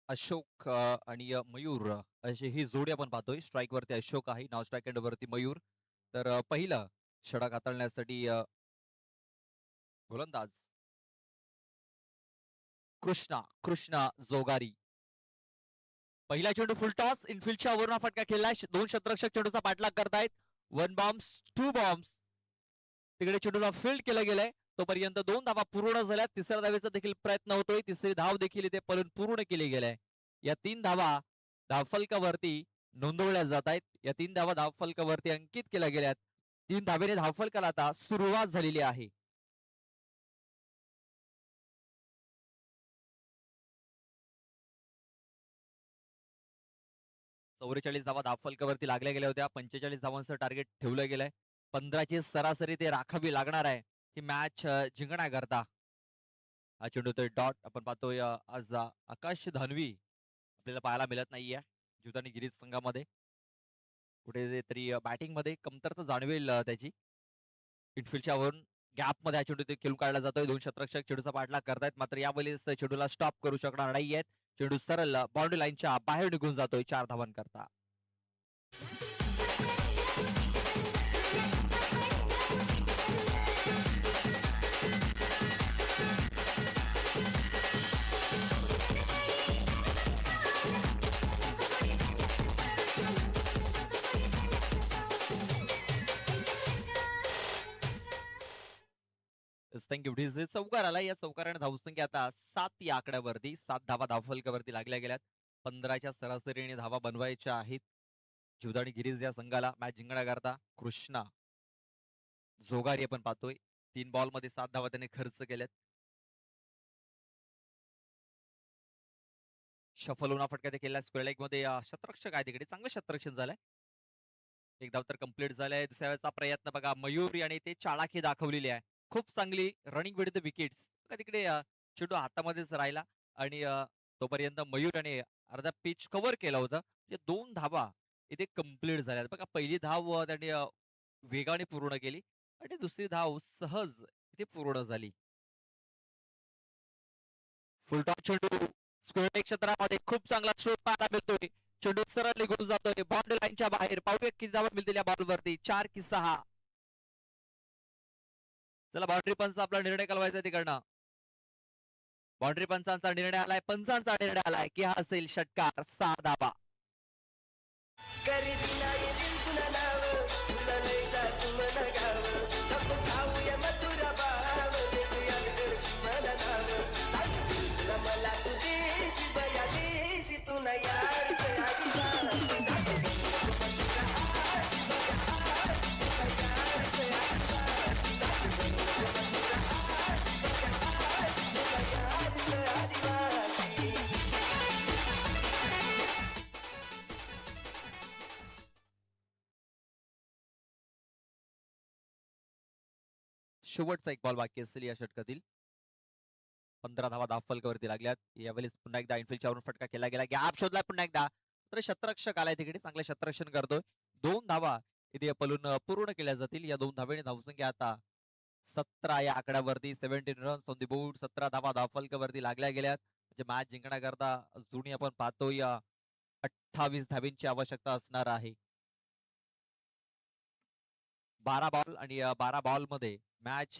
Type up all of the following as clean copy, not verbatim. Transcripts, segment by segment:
अशोक आणि मयूर अशी ही जोडी आपण पाहतोय. स्ट्राईक वरती अशोक आहे, नॉन स्ट्राईक एंड वरती मयूर. तर पहिलं षटक हाताळण्यासाठी गोलंदाज कृष्णा जोगारी. पहिला चेंडू फुलटॉस इनफिल्डच्या वरून फटका खेळलाय. दोन शतरक्षक चेंडूचा पाठलाग करतायत. One bombs two bombs. तिकडे चेंडूला फील्ड केलं गेलंय. तोपर्यंत दोन धावा पूर्ण झाल्या. तिसऱ्या धावेचा देखील प्रयत्न होतोय. तिसरी धाव देखील इथे पळून पूर्ण केली गेली. या तीन धावा धावफलकावरती नोंदवल्या जात आहेत. या तीन धावा धावफलकावरती अंकित केल्या गेल्यात. तीन धावेने धावफलकाला आता सुरुवात झालेली आहे. चौवेचाळीस धावा धावफलकावरती लागल्या गेल्या होत्या. 45 धावांचं टार्गेट ठेवलं गेलंय. 15ची सरासरी ते राखावी लागणार आहे ही मॅच जिंकण्याकरता. हा चेंडू तो डॉट आपण पाहतोय. आज आकाश धानवी आपल्याला पाहायला मिळत नाहीये जुतानी गिरीज संघामध्ये. कुठे तरी बॅटिंग मध्ये कमतरता जाणवेल त्याची. इनफिल्डच्या वरून गॅप मध्ये हा चेंडू ते खेळून काढला जातोय. दोन शतरक्षक चेंडूचा पाठलाग करतायत. मात्र यावेळेस चेंडूला स्टॉप करू शकणार नाहीयेत. चेंडू सरळ बाउंड्री लाईनच्या बाहेर निघून जातोय 4 धावांकरता. थँक्यू. चौकार आला. या चौकाराने धावसंख्या आता 7 या आकड्यावरती 7 धावा धावफलकावरती लागल्या गेल्यात. 15च्या सरासरीने धावा बनवायच्या आहेत जीवदानी गिरीज या संघाला मॅच जिंकण्याकरता. कृष्णा जोगारी आपण पाहतोय. 3 बॉल मध्ये 7 धावा त्याने खर्च केल्यात. शफल होऊन फटका ते केला. स्क्वेअर लेग मध्ये शतरक्षक आहे तिकडे. चांगलं शतरक्षण झालंय. एक धाव तर कंप्लीट झालाय. दुसऱ्या वेळेचा प्रयत्न बघा. मयूर आणि ते चालाखी दाखवलेली आहे. खूप चांगली रनिंग विथ द विकेट्स. तिकडे चेंडू हातामध्येच राहिला आणि तोपर्यंत मयूर आणि अर्धा पिच कव्हर केलं होतं. म्हणजे 2 धावा इथे कंप्लीट झाल्या. बघा पहिली धाव त्यांनी वेगाने पूर्ण केली आणि दुसरी धाव सहज इथे पूर्ण झाली. फुलटॉस चेंडू स्क्वेअर क्षेत्रामध्ये खूप चांगला स्ट्रोक पाहायला मिळतोय. चेंडू सरळ निघून जातोय बाउंड्री लाईनच्या बाहेर. पाहूया किती धावा मिळतील या बॉलवरती. 4 की 6. चला बाउंड्री पंच आपला निर्णय कळवायचा तिकडनं. बाउंड्री पंचांचा निर्णय आलाय. पंचांचा निर्णय आलाय की हा असेल षटकार. 6 धावा. मला तुझे शिवया देशी तू न यार शेवटचा एक बॉल बाकी असेल या षटकातील. 15 धावा धावफलकावरती लागल्यात. यावेळेस पुन्हा एकदा इनफिल्डच्या वरून फटका केला गेला. गॅप शोधलाय पुन्हा एकदा. तर शतरक्षक आलाय तिकडे. चांगलं शतरक्षण करतोय. 2 धावा इथे पलून पूर्ण केल्या जातील. या 2 धावेने धावसंख्या आता 17 या आकड्यावरती. 17 रन्स ऑन द बोर्ड. 17 धावा धावफलकावरती लागल्या गेल्यात. म्हणजे मॅच जिंकण्याकरता जुनी आपण पाहतोय 28 धावेंची आवश्यकता असणार आहे. 12 बॉल आणि 12 बॉल मध्ये मॅच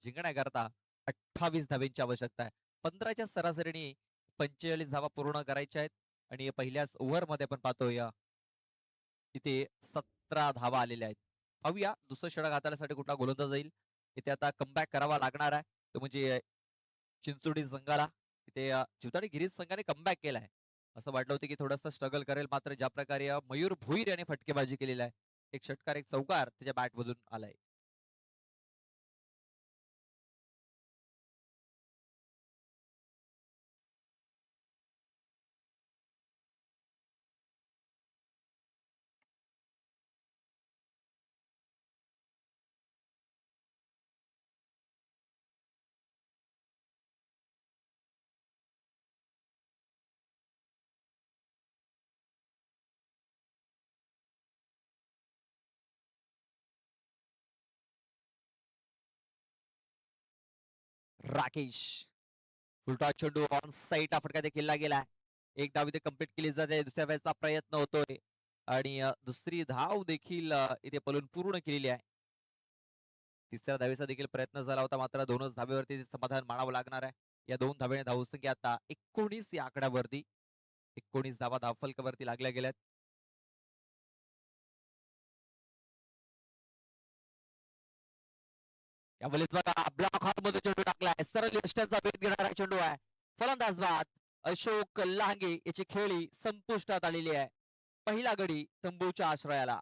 जिंकण्याकरता 28 धावेंची आवश्यकता आहे. 15च्या सरासरीने 45 धावा पूर्ण करायच्या आहेत आणि पहिल्याच ओव्हरमध्ये आपण पाहतोय इथे 17 धावा आलेल्या आहेत. पाहूया दुसरं षटक हाताळण्यासाठी कुठला गोलंदाज जाईल. इथे आता कमबॅक करावा लागणार आहे. तो म्हणजे चिंचोडी संघाला. इथे चिवताडी गिरीज संघाने कमबॅक केलाय. असं वाटलं होतं की थोडंसं स्ट्रगल करेल. मात्र ज्या प्रकारे मयूर भुईर याने फटकेबाजी केलेला आहे. एक षटकार एक चौकार त्याच्या बॅट मधून आलाय. राकेश फुलटॉस चेंडू ऑन साईड फटका देखील गेला. एक धाव इथे कंप्लीट केली जाते. दुसऱ्या वेळेचा प्रयत्न होतोय आणि दुसरी धाव देखील इथे पळून पूर्ण केलेली आहे. तिसऱ्या धावेचा देखील प्रयत्न झाला होता, मात्र 2च धावेवरती समाधान मानावं लागणार आहे. या 2 धावेने धावसंख्या आता 19 या आकड्यावरती. 19 धावा धावफलकावरती लागल्या गेल्यात. या वलीत बघा ब्लॉक हातमध्ये चेंडू टाकलाय. सरळ यष्ट्यांचा भेद घेणारा चेंडू आहे. फलंदाज बाद अशोक लांगे याची खेळी संपुष्टात आलेली आहे. पहिला गडी तंबूच्या आश्रयाला.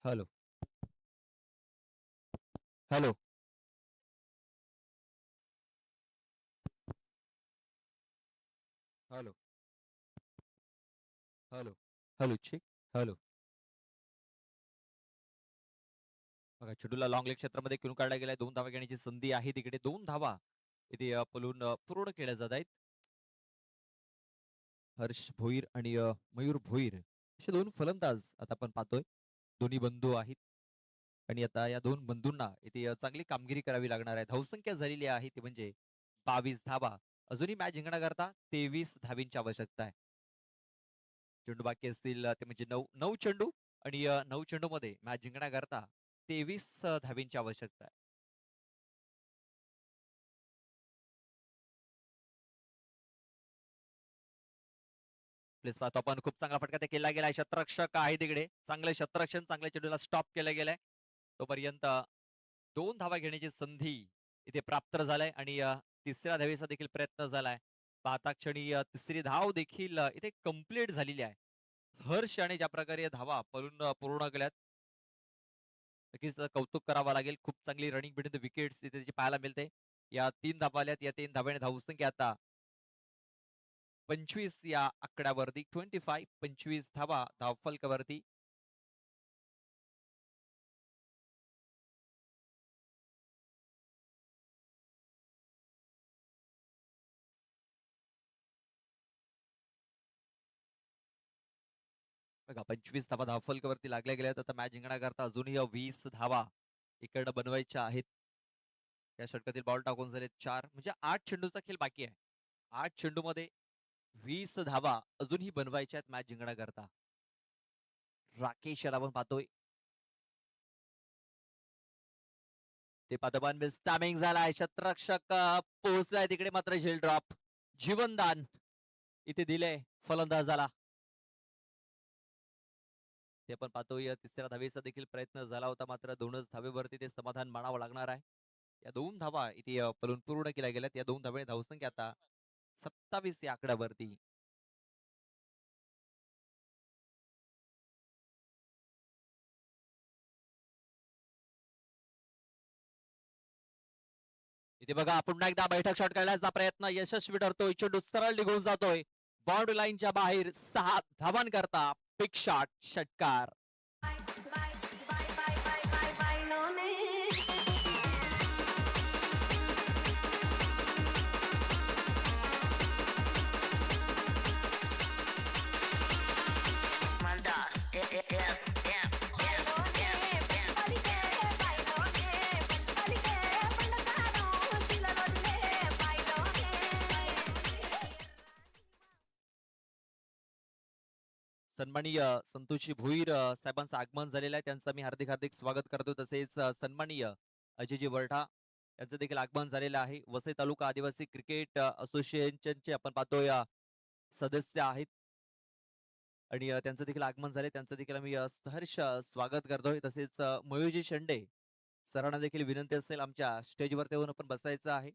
Hello hello hello hello hello check hello. बघा चेंडूला लॉंग लेग क्षेत्रामध्ये खेळून काढला गेलाय. 2 धावा घेण्याची संधी आहे तिकडे. 2 धावा इथे पळून पूर्ण केल्या जात आहेत. हर्ष भोईर आणि मयूर भोईर असे 2 फलंदाज आता आपण पाहतोय. दोन्ही बंधू आहेत आणि आता या 2 बंधूंना इथे चांगली कामगिरी करावी लागणार आहे. धावसंख्या झालेली आहे ती म्हणजे 22 धावा. अजूनही मॅच जिंकण्याकरता 23 धावींची आवश्यकता आहे. चेंडू बाकी असतील ते म्हणजे 9 चेंडू आणि 9 चेंडू मध्ये मॅच जिंकण्याकरता 23 धावींची आवश्यकता आहे. प्लेस पाहतो आपण. खूप चांगला फटका ते केला गेलाय. शतरक्षक आहे तिकडे. चांगलं शतरक्षण, चांगल्या चेंडूला स्टॉप केलं गेलंय. तोपर्यंत 2 धावा घेण्याची संधी इथे प्राप्त झालाय आणि तिसऱ्या धावेचा देखील प्रयत्न झालाय. पाहता क्षणी तिसरी धाव देखील इथे कंप्लीट झालेली आहे. हर्ष आणि ज्या प्रकारे धावा पळून पूर्ण केल्यात नक्कीच कौतुक करावं लागेल. खूप चांगली रनिंग बिटवीन द विकेट्स इथे त्याची पाहायला मिळते. या 3 धावा आल्यात. या 3 धाव्याने धावसंख्या आता 25 या आकड्यावरती. 25 धावा धावफलकावरती. बघा 25 धावा धावफलकावरती लागल्या गेल्यात. आता मॅच जिंकण्याकरता अजूनही 20 धावा इकडनं बनवायच्या आहेत. या षटकातील बॉल टाकून झाले 4 म्हणजे 8 चेंडूचा खेळ बाकी आहे. 8 चेंडूमध्ये 20 धावा अजूनही बनवायच्या आहेत मॅच जिंकण्याकरता. राकेश याला आपण पाहतोय. ते पाठोपाठ स्टॅमिंग झालाय. शतरक्षक पोहोचलाय तिकडे, मात्र झेल ड्रॉप. जीवनदान इथे दिले फलंदाजाला. ते आपण पाहतोय. तिसऱ्या धावेचा देखील प्रयत्न झाला होता, मात्र 2च धावेवरती ते समाधान मानावं लागणार आहे. या 2 धावा इथे पळून पूर्ण केल्या गेल्यात. या 2 धावे धावसंख्या आता 27 या आकड्यावरती. इथे बघा पुन्हा एकदा बैठक शॉट करण्याचा प्रयत्न यशस्वी ठरतोय. चेंडू सरळ निघून जातोय. बाउंड्री लाईनच्या बाहेर 6 धावांकरता बिग शॉट षटकार. सन्माननीय संतोषजी भोईर साहेबांचं आगमन झालेलं आहे. त्यांचं मी हार्दिक हार्दिक स्वागत करतो. तसेच सन्माननीय अजयजी वरठा यांचं देखील आगमन झालेलं आहे. वसई तालुका आदिवासी क्रिकेट असोसिएशनचे आपण पाहतोय सदस्य आहेत आणि त्यांचं देखील आगमन झाले. त्यांचं देखील आम्ही सहर्ष स्वागत करतोय. तसेच मयूरजी शेंडे सरांना देखील विनंती असेल आमच्या स्टेजवर येऊन आपण बसायचं आहे.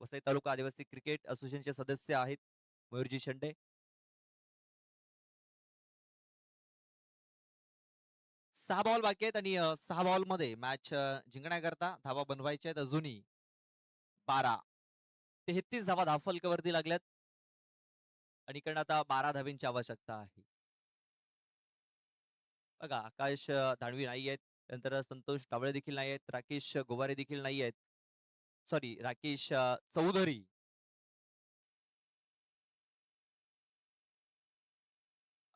वसई तालुका आदिवासी क्रिकेट असोसिएशनचे सदस्य आहेत मयूरजी शेंडे. 6 बॉल बाकी आहेत आणि 6 बॉलमध्ये मॅच जिंकण्याकरता धावा बनवायच्या आहेत अजूनही 12. 33 धावा धावफलकावरती लागल्यात आणि इकडनं आता 12 धावींची आवश्यकता आहे. बघा आकाश दानवे नाही आहेत. नंतर संतोष कावळे देखील नाही आहेत. राकेश गोवारे देखील नाही आहेत. सॉरी राकेश चौधरी.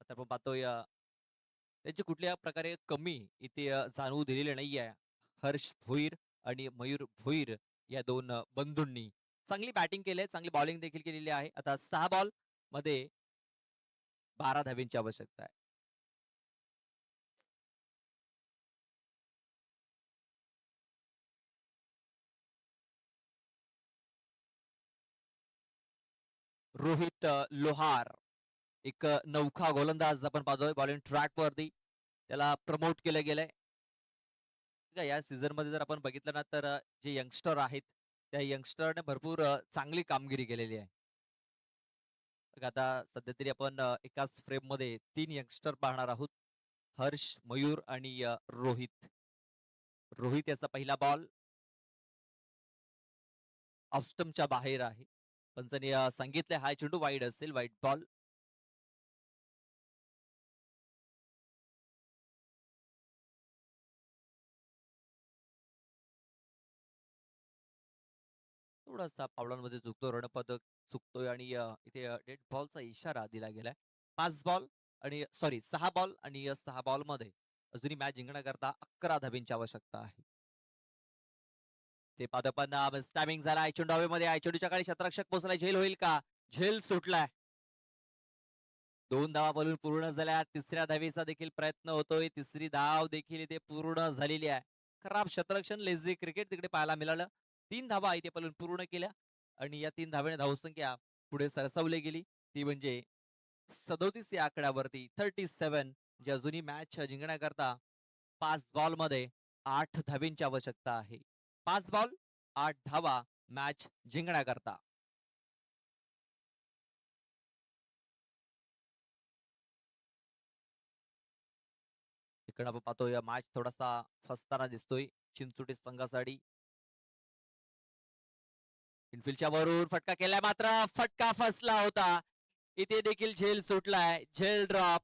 आता आपण पाहतोय त्यांची कुठल्या प्रकारे कमी इथे जाणवू दिलेली नाहीये. हर्ष भोईर आणि मयूर भोईर या दोन बंधूंनी चांगली बॅटिंग केली आहे, चांगली बॉलिंग देखील केलेली आहे. आता 6 बॉल मध्ये 12 धावींची आवश्यकता आहे. रोहित लोहार एक नौखा गोलंदाज आपण पाहतोय बॉलिंग ट्रॅक वरती त्याला प्रमोट केलं गेलंय. या सीझन मध्ये जर आपण बघितलं ना तर जे यंगस्टर आहेत त्या यंगस्टरने भरपूर चांगली कामगिरी केलेली आहे. बघा आता सध्या तरी आपण एकाच फ्रेम मध्ये 3 यंगस्टर पाहणार आहोत. हर्ष, मयूर आणि रोहित. रोहित याचा पहिला बॉल ऑफस्टमच्या बाहेर आहे. पंचांनी सांगितले हा चेंडू वाईड असेल, वाईड बॉल. थोडासा पावलांमध्ये चुकतो रणपदक चुकतोय आणि इथे डेड बॉलचा इशारा दिला गेलाय. 5 बॉल आणि सॉरी 6 बॉल आणि 6 बॉल मध्ये अजूनही मॅच जिंकण्याकरता 11 धाबींची आवश्यकता आहे. ते पादपांना टायमिंग झाला चेंडू हवेमध्ये चेंडूच्या काळी शतरक्षक पोहोचलाय. झेल होईल का? झेल सुटलाय. 2 धावा बोलून पूर्ण झाल्या. तिसऱ्या धावेचा देखील प्रयत्न होतोय. तिसरी धाव देखील इथे पूर्ण झालेली आहे. खराब शतरक्षण लेझी क्रिकेट तिकडे पाहायला मिळालं. 3 धावा इथे पलून पूर्ण केल्या आणि या 3 धावेने धावसंख्या पुढे सरसावली गेली. ती म्हणजे 37 या आकड्यावरती 37 जे अजूनही मॅच जिंकण्याकरता 5 बॉल मध्ये 8 धावींची आवश्यकता आहे. 5 बॉल 8 धावा मॅच जिंकण्याकरता. इकडे आपण पाहतोय मॅच थोडासा फसताना दिसतोय चिंचोटी संघासाठी. इनफिल्डच्या वरून फटका केलाय मात्र फटका फसला होता. इथे देखील झेल सुटलाय. झेल ड्रॉप.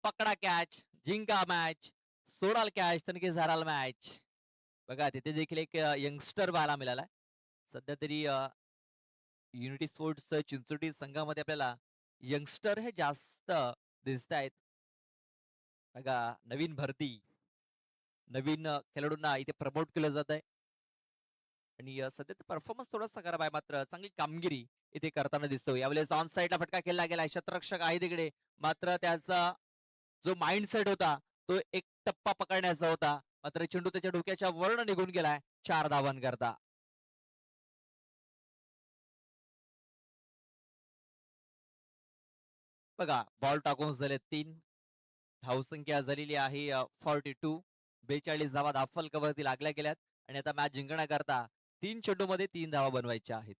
पकडा कॅच. जिंका मॅच. सोडाल कॅच तनके झाराल मॅच. बघा तिथे देखील एक यंगस्टर पाहायला मिळालाय. सध्या तरी युनिटी स्पोर्ट्स चिंचोटी संघामध्ये आपल्याला यंगस्टर हे जास्त दिसत आहेत. बघा नवीन भरती नवीन खेळाडूंना इथे प्रमोट केलं जात आहे आणि सध्या परफॉर्मन्स थोडासा खराब आहे मात्र चांगली कामगिरी इथे करताना दिसतो. यावेळेस ऑन साईडला फटका केला गेला. शतरक्षक आहे तिकडे मात्र त्याचा जो माइंडसेट होता तो एक टप्पा पकडण्याचा होता. मात्र चेंडू त्याच्या डोक्याच्या वर्ण निघून गेलाय 4 धावांकरता. बघा बॉल टाकून झाले 3. धावसंख्या झालेली आहे 42. 42 धावा धावफलकावरती लागल्या गेल्यात आणि आता मॅच जिंकण्याकरता 3 चेंडूमध्ये 3 धावा बनवायच्या आहेत.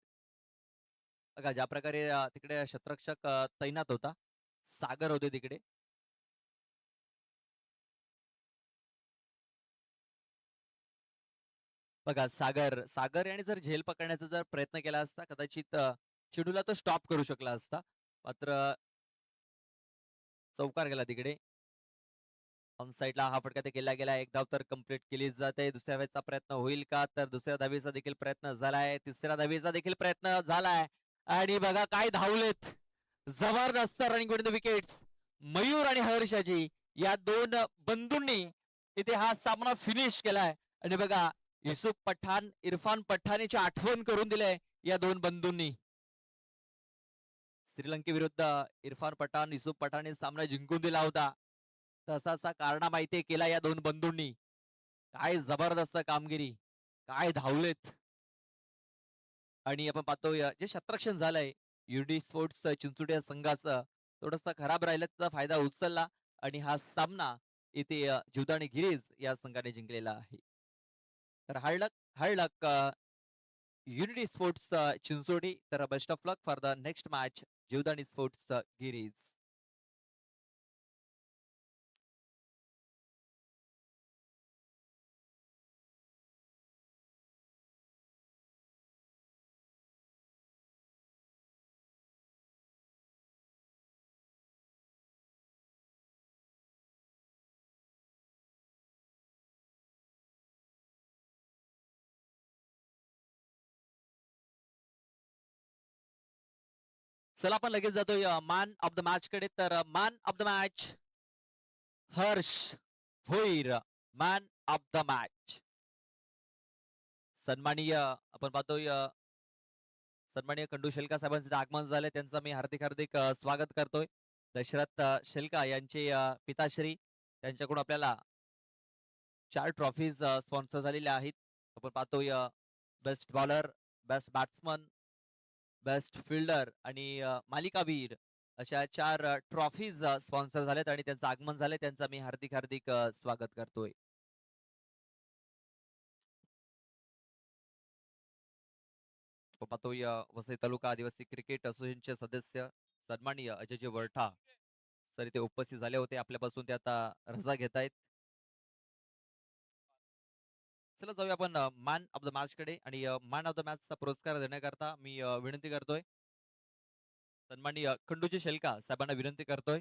बघा ज्या प्रकारे तिकडे शतरक्षक तैनात होता. सागर होते तिकडे. बघा सागर सागर याने जर झेल पकडण्याचा जर प्रयत्न केला असता कदाचित चेंडूला तो स्टॉप करू शकला असता. मात्र चौकार गेला तिकडे. ऑन साईडला हा फटका ते केला गेला. एक धाव तर कंप्लीट केली जाते. दुसऱ्या धावेचा प्रयत्न होईल का? तर दुसऱ्या धावेचा देखील प्रयत्न झालाय. तिसऱ्या धावेचा देखील प्रयत्न झालाय आणि बघा काय धावलेत. जबरदस्त running with the wickets. Mayur आणि हर्षजी या दोन बंधूंनी इथे हा सामना फिनिश केलाय आणि बघा युसुफ पठाण इरफान पठाण याची आठवण करून दिले या दोन बंधूंनी. श्रीलंकेविरुद्ध इरफान पठाण, युसुफ पठाणने सामना जिंकून दिला होता. तसाचा कारनामा इथे केला या दोन बंधूंनी. काय जबरदस्त कामगिरी, काय धावलेत. आणि आपण पाहतोय जे शतरक्षण झालंय युडी स्पोर्ट्स चिंचोटी या संघाचं थोडंसं खराब राहिलं, त्याचा फायदा उचलला आणि हा सामना इथे जीवदानी गिरीज या संघाने जिंकलेला आहे. तर hard luck unity sports Chinchoti. तर best of luck for the next match Jivdani sports Giriz. चला आपण लगेच जातोय मॅन ऑफ द मॅच कडे. तर man of the match Harsh Bhoir, man of the match. सन्माननीय आपण पाहतोय सन्माननीय खंडू शेलका साहेबांचे आगमन झाले, त्यांचं मी हार्दिक हार्दिक स्वागत करतोय. दशरथ शेलका यांचे पिताश्री, त्यांच्याकडून आपल्याला 4 ट्रॉफीज स्पॉन्सर झालेल्या आहेत. आपण पाहतोय best bowler, best batsman, best fielder आणि मालिकावीर अशा 4 ट्रॉफीज स्पॉन्सर झालेत आणि त्यांचं आगमन झाले, त्यांचं मी हार्दिक हार्दिक स्वागत करतोय. पाहतोय वसई तालुका आदिवासी क्रिकेट असोसिएशनचे सदस्य सन्माननीय अजयजी वरठा सर इथे उपस्थित झाले होते. आपल्यापासून ते आता रजा घेत आहेत. चला जाऊया आपण मॅन ऑफ द मॅच कडे. आणि मॅन ऑफ द मॅचचा पुरस्कार देण्याकरता मी विनंती करतोय सन्माननीय खंडूजी शेलका साहेबांना विनंती करतोय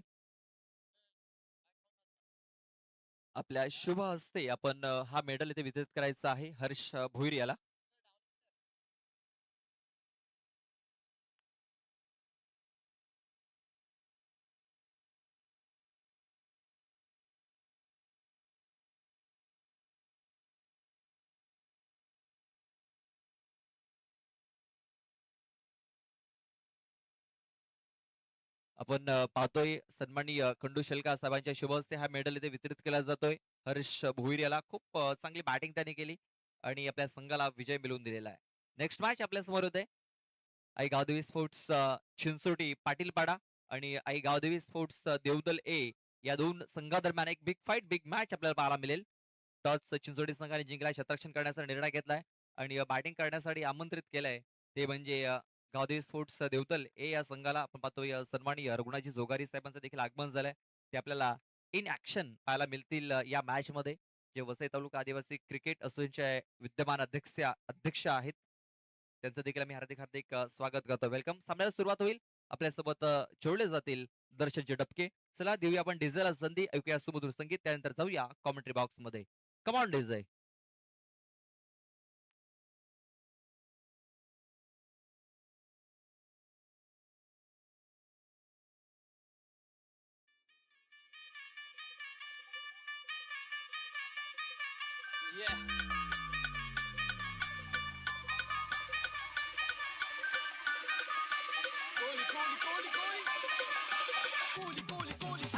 आपल्या शुभ हस्ते आपण हा मेडल इथे वितरित करायचा आहे हर्ष भोईर याला. आपण पाहतोय सन्माननीय खंडू शेलका साहेबांच्या शुभ हस्ते हा मेडल इथे वितरित केला जातोय हर्ष भोईर याला. खूप चांगली बॅटिंग त्यांनी केली आणि आपल्या संघाला विजय मिळवून दिलेला आहे. नेक्स्ट मॅच आपल्या समोर होते आई गावदेवी स्पोर्ट्स चिंचोटी पाटीलपाडा आणि आई गावदेवी स्पोर्ट्स देवदल ए या दोन संघादरम्यान एक बिग फाईट, बिग मॅच आपल्याला पाहायला मिळेल. टॉस चिंचोटी संघाने जिंकला, शतरक्षण करण्याचा निर्णय घेतलाय आणि बॅटिंग करण्यासाठी आमंत्रित केलंय ते म्हणजे गावदेवी स्पोर्ट्स देवदल ए या संघाला. आपण पाहतोय सन्माननीय रघुनाथजी जोगारी साहेबांचं देखील आगमन झालंय. ते आपल्याला इन ऍक्शन पाहायला मिळतील या मॅच मध्ये. जे वसई तालुका आदिवासी क्रिकेट असोसिएशनचे विद्यमान अध्यक्ष आहेत, त्यांचं देखील आम्ही हार्दिक हार्दिक स्वागत करतो. वेलकम. सामन्याला सुरुवात होईल. आपल्यासोबत जोडले जातील दर्शनचे डबके. चला देऊया आपण डीजेला संधी, ऐकूया सुमधुर संगीत, त्यानंतर जाऊया कॉमेंट्री बॉक्स मध्ये. Come on DJ.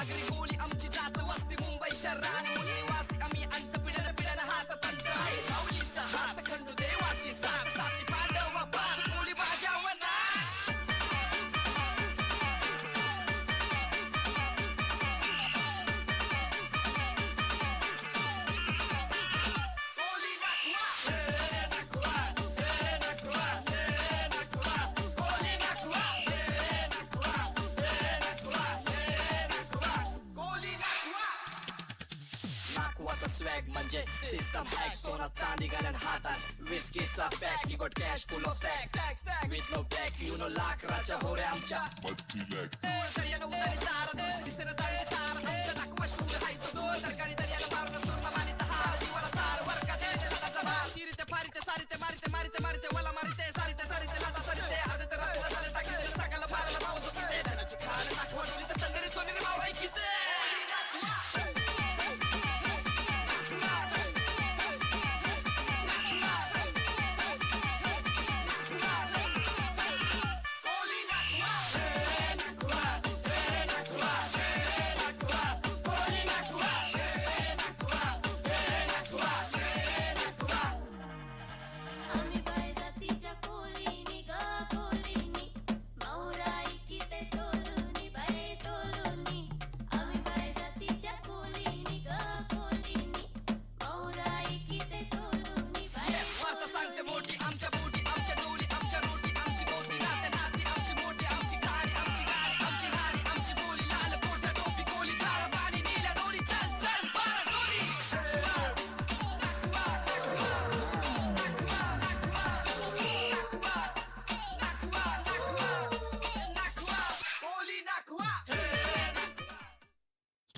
अग्री कोली आमची जात वस्ती मुंबई शहरात निवासी आम्ही आमचं पिढ्यानं पिढ्यानं हात पंधरा माऊलीचा हात खंडू देवाची साथ साथी पांडव पाच कोली बाजावं स्वॅग म्हणजे सिस्टम हॅक सोना चांदी घालून हातात विस्कीचा पॅक ही goat cash full of stack with no back you know लाकडाच्या होऱ्या आमच्या दर्यानं उदारी तार दिवशी दिसेन दळी तार आमच्या नाकवा शूर हाय तो दोन तरकारी दर्यानं मारून सुरना मानित हार जीवाला तार वरकाच्या लाटाचा भार चिरिते फारिते सारिते मारिते मारिते मारिते मला मारिते सारिते सारिते लाटा सारिते अर्धे तर रात्रीला झाले टाकीते सकाळला फाराला भाव झुकिते धनाची खाण नाकवा डोलीचं चंदरी सोनेरी माव ऐकिते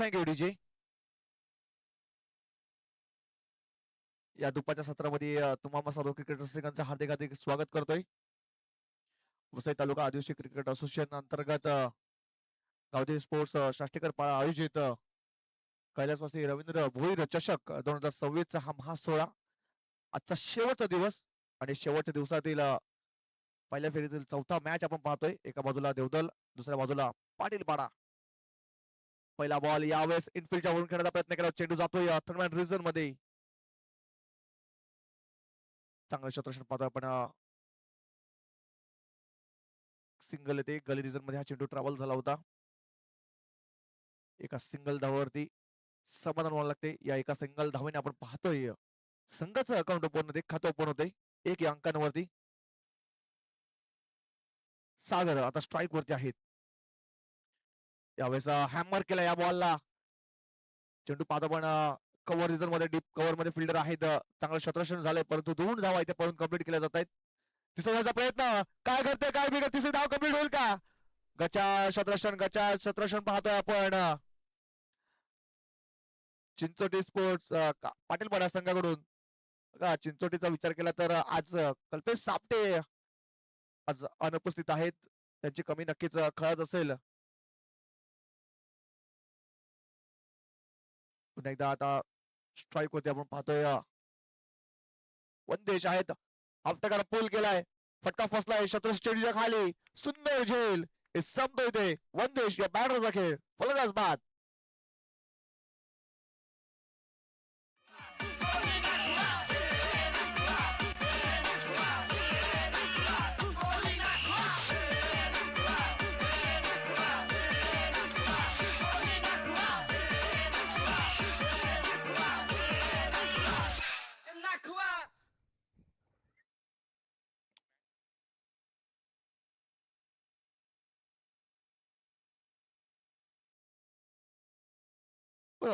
थँक्यू डीजे. या दुपारच्या सत्रामध्ये तुम्हाला सर्व क्रिकेट रसिकांचं हार्दिक हार्दिक स्वागत करतोय. वसई तालुका आदिवासी क्रिकेट असोसिएशन अंतर्गत गावदेवी स्पोर्ट्स शाष्टीकर पाळा आयोजित कैलासवासी रवींद्र भोईर चषक 2026 हा महासोहळा आजचा शेवटचा दिवस आणि शेवटच्या दिवसातील पहिल्या फेरीतील चौथा मॅच आपण पाहतोय. एका बाजूला देवदल, दुसऱ्या बाजूला पाटील पाडा. पहिला बॉल यावेळेस इनफिल्डच्या वरून खेळण्याचा प्रयत्न केला. चेंडू जातोय थर्ड रिझन मध्ये. चांगलं क्षेत्ररक्षण पाहतोय आपण. सिंगल येते गली रिझन मध्ये. हा चेंडू ट्रॅव्हल झाला होता. एका सिंगल धावावरती समाधान व्हावं लागते. या एका सिंगल धावेने आपण पाहतोय संघाचं अकाउंट ओपन होते, खातं ओपन होते 1 अंकांवरती. सागर आता स्ट्राईक वरती आहेत. यावेळेस हॅमर केला या बॉलला. चेंडू पाहतो पण कव्हर रिझन मध्ये, डीप कव्हर मध्ये फिल्डर आहेत. चांगलं क्षेत्ररक्षण झालंय परंतु 2 धावा इथे पळून कंप्लीट केल्या जात आहेत. तिसऱ्याचा प्रयत्न काय करते काय बिघड, तिसरी धाव कंप्लीट होईल का? गचा क्षेत्ररक्षण पाहतोय आपण. चिंचोटी स्पोर्ट्स पाटील पाडा संघाकडून. चिंचोटीचा विचार केला तर आज कल्पेश सापटे आज अनुपस्थित आहेत. त्यांची कमी नक्कीच कळत असेल. पुन्हा एकदा आता स्ट्राईक होते आपण पाहतोय. वनदेश आहेत. आफ्टर पूल केलाय, फटका फसलाय शत्रुच्या खाली. सुंदर झेल. हे संपतोय ते वनदेश या बॅटरचा खेळ. फलंदाज बाद.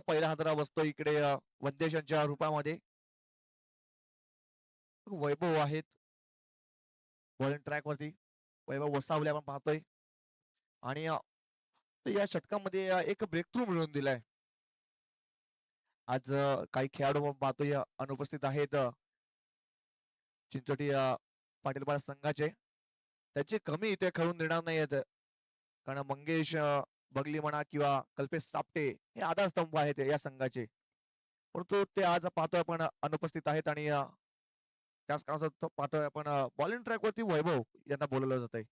पहिला हादरा बसतो इकडे वनदेशांच्या रूपामध्ये. वैभव आहेत बॉलिंग ट्रॅक वरती. वैभव वसावले आपण पाहतोय आणि या षटकामध्ये एक ब्रेक थ्रू मिळवून दिलाय. आज काही खेळाडू आपण पाहतोय अनुपस्थित आहेत. चिंचोटी पाटीलपाडा संघाचे त्याची कमी इथे खेळून देणार नाहीयेत. कारण मंगेश बगली म्हणा किंवा कल्पेश सापटे हे आधारस्तंभ आहेत या संघाचे. परंतु ते आज पाहतोय आपण अनुपस्थित आहेत आणि त्याच कारणास्तव पाहतोय आपण बॉलिंग ट्रॅक वरती वैभव यांना बोलवलं जात आहे.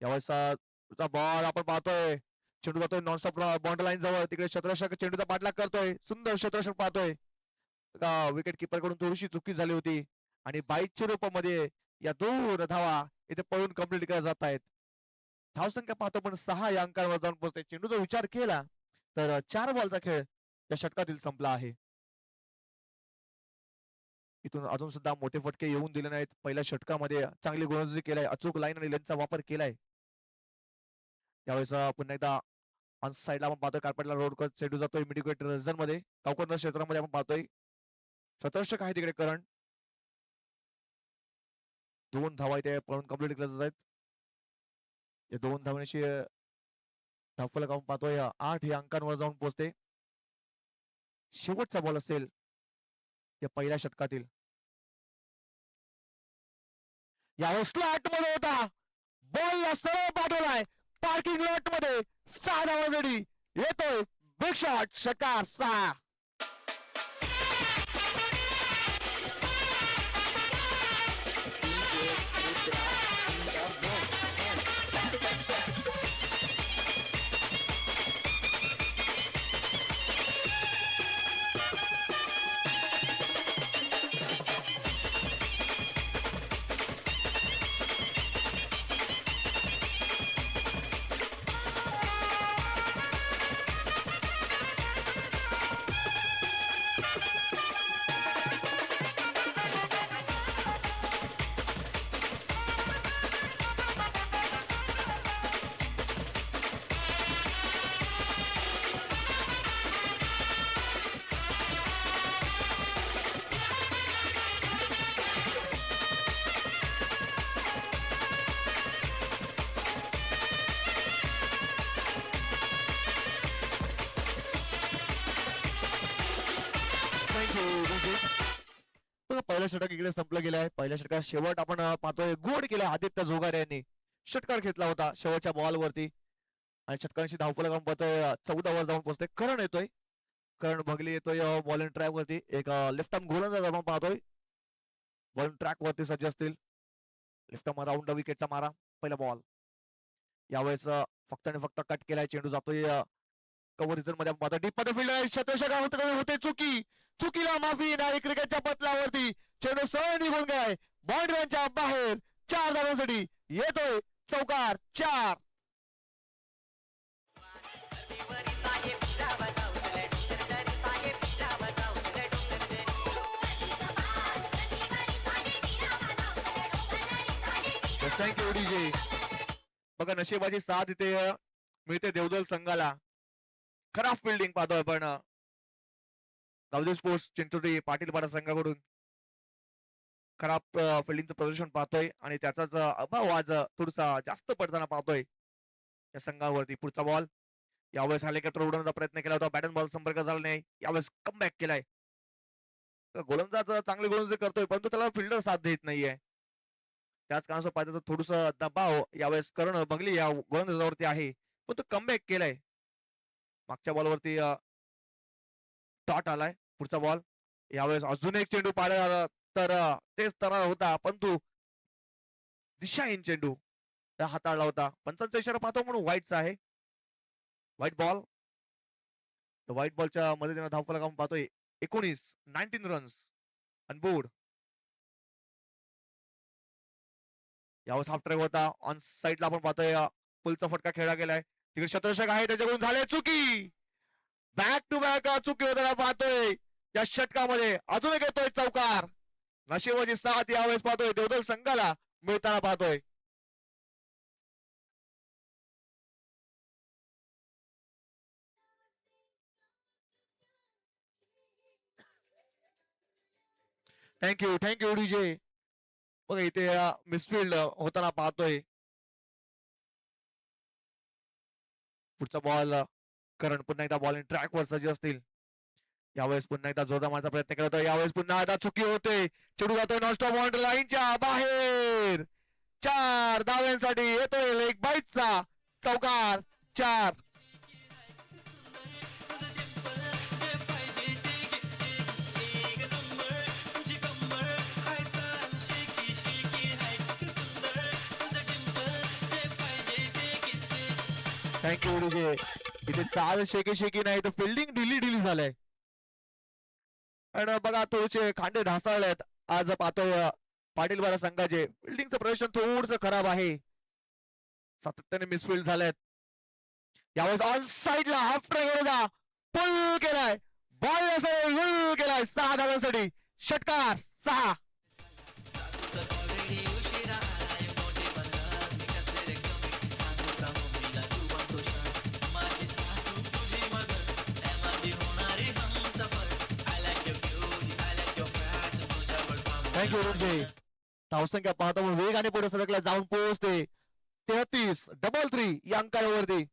यावेळेस बॉल आपण पाहतोय. चेंडू जातोय नॉनस्टॉप बॉन्ड लाईन जवळ. तिकडे क्षेत्ररक्षक चेंडूचा पाठलाग करतोय. सुंदर क्षेत्ररक्षण पाहतोय. विकेट किपर कडून थोडीशी चुकी झाली होती आणि बाईकच्या रूपामध्ये या 2 धावा इथे पळून कंप्लीट केल्या जात आहेत. धावसंख्या पाहतो पण 6 या अंकांवर जाऊन पोहोचते. चेंडूचा विचार केला तर 4 बॉलचा खेळ या षटकातील संपला आहे. इथून अजून सुद्धा मोठे फटके येऊन दिले नाहीत. पहिल्या षटकामध्ये चांगली गोलंदाजी केलाय, अचूक लाईन आणि लेनचा वापर केलाय. यावेळेस पुन्हा एकदा ऑन साईडला आपण पाहतोय कार्पेटला रोड करत चेंडू जातोय मिड विकेट रिजन मध्ये. कावकर्णर क्षेत्रामध्ये आपण पाहतोय क्षेत्ररक्षक आहे तिकडे करण. 2 धावा इथे पळून कंप्लीट केल्या जात आहेत. या 2 धावण्याची धावफलक आपण पाहतोय 8 या अंकांवर जाऊन पोहोचते. शेवटचा बॉल असेल या पहिल्या षटकातील. यावेळेस स्लॉट मध्ये होता बॉल या सरळ पाठवलाय पार्किंग लॉट मध्ये. 6 धावांसाठी येतोय बिग शॉट. षटकार 6. बघा पहिलं षटक इकडे संपलं गेलं आहे. पहिल्या षटकात शेवट आपण पाहतोय गोड केलाय आदित्य जोगारे यांनी. षटकार घेतला होता शेवटच्या बॉल वरती आणि षटकांशी धावफलक आपण पाहतोय 14 वर जाऊन पोहोचतोय. करण येतोय, करण भगली येतोय बॉलिंग ट्रॅक वरती. एक लेफ्ट आर्म गोलंदाज आपण पाहतोय बॉलिंग ट्रॅक वरती सज्ज असतील. लेफ्ट आर्म राऊंड विकेटचा मारा. पहिला बॉल यावेळेस फक्त आणि फक्त कट केलाय. चेंडू जातोय कव्हर रिझन मध्ये. आपण पाहतो डीप मध्ये फील्ड शतशक होते. चुकीला माफी नाही क्रिकेटच्या पतलावरती. चेंडू सरळ निघून गेलाय बाउंड्रीच्या बाहेर. 4 धावांसाठी येतोय चौकार. 4. Thank you DJ. बघा नशिबाची साथ इथे मिळते देवदल संघाला. खराब फिल्डिंग पाहतोय आपण गावदेव स्पोर्ट्स चिंचोटी पाटीलपाडा संघाकडून. खराब फिल्डिंगचं प्रदर्शन पाहतोय आणि त्याचाच अभाव आज थोडासा जास्त पडताना पाहतोय या संघावरती. पुढचा बॉल यावेळेस हेलिकॉप्टर उडवण्याचा प्रयत्न केला होता. बॅटन बॉल संपर्क झाला नाही. यावेळेस कमबॅक केलाय. गोलंदाज चांगले गोलंदाजी करतोय परंतु त्याला फिल्डर साथ देत नाहीये. त्याच कारणास्तव पाहिजे तर थोडस दबाव यावेळेस करण बघली या गोलंदाजावरती आहे पण तो कमबॅक केलाय. मागच्या बॉलवरती टॉट आलाय. पुढचा बॉल यावेळेस अजून एक चेंडू पाळला तर तेच तरा होता परंतु दिशाहीन चेंडू हाताळला होता. पंचांचा इशारा पाहतो म्हणून व्हाईटचा आहे. White ball. व्हाईट बॉलच्या मदतीने धावफलक आपण पाहतोय 19 रन्स अनबोर्ड. यावेळेस हाफ ट्रॅक होता. ऑन साइडला आपण पाहतोय पुलचा फटका खेळला गेलाय. तिकडे शतशक आहे त्याच्याकडून झाले चुकी. बॅक टू बॅक चुकी होताना पाहतोय या षटकामध्ये. अजून एक येतोय चौकार. नशिबाची साथ यावेळेस पाहतोय देवदल संघाला मिळताना पाहतोय. Thank you DJ. बघा इथे मिसफिल्ड होताना पाहतोय. पुढचा बॉल करण पुन्हा एकदा बॉलिंग ट्रॅक वर सज्ज असतील. यावेळेस पुन्हा एकदा जोरदार मारण्याचा प्रयत्न केला होता. यावेळेस पुन्हा एकदा चुकी होते. चेंडू जातोय नॉनस्टॉप बाउंड्री लाईनच्या बाहेर. 4 धाव्यांसाठी येतोय लेग बाईटचा चौकार. 4. Thank you DJ. इथे चाल शेकी नाही तर फिल्डिंग ढिली झालंय. आणि बघा थोडेसे खांदे ढासळलेत आज पाहतोय पाटीलवाला संघाचे. फिल्डिंगचं प्रदर्शन थोडंसं खराब आहे. सातत्याने मिसफिल्ड झालेत. यावेळेस ऑन साइडला हाफ ट्राय होता. पुल केलाय बॉल केलाय 6 धावांसाठी. षटकार 6. Thank you DJ. धावसंख्या पाहतो वेगाने पुढे सरकला जाऊन पोहोचते 33 डबल 3 या अंकावरती.